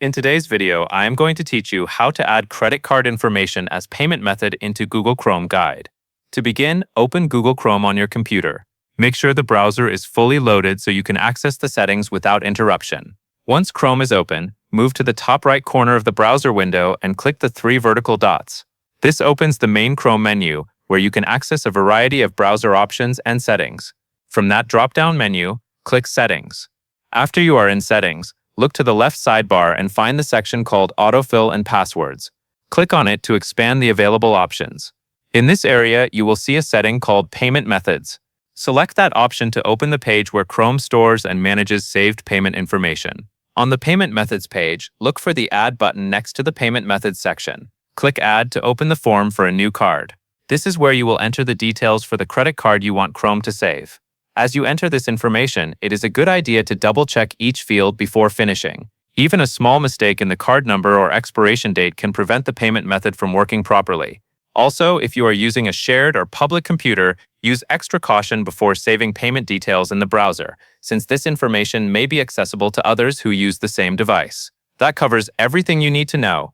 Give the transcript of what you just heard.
In today's video, I am going to teach you how to add credit card information as payment method into Google Chrome Guide. To begin, open Google Chrome on your computer. Make sure the browser is fully loaded so you can access the settings without interruption. Once Chrome is open, move to the top right corner of the browser window and click the three vertical dots. This opens the main Chrome menu, where you can access a variety of browser options and settings. From that drop-down menu, click Settings. After you are in Settings, look to the left sidebar and find the section called Autofill and Passwords. Click on it to expand the available options. In this area, you will see a setting called Payment Methods. Select that option to open the page where Chrome stores and manages saved payment information. On the Payment Methods page, look for the Add button next to the Payment Methods section. Click Add to open the form for a new card. This is where you will enter the details for the credit card you want Chrome to save. As you enter this information, it is a good idea to double-check each field before finishing. Even a small mistake in the card number or expiration date can prevent the payment method from working properly. Also, if you are using a shared or public computer, use extra caution before saving payment details in the browser, since this information may be accessible to others who use the same device. That covers everything you need to know.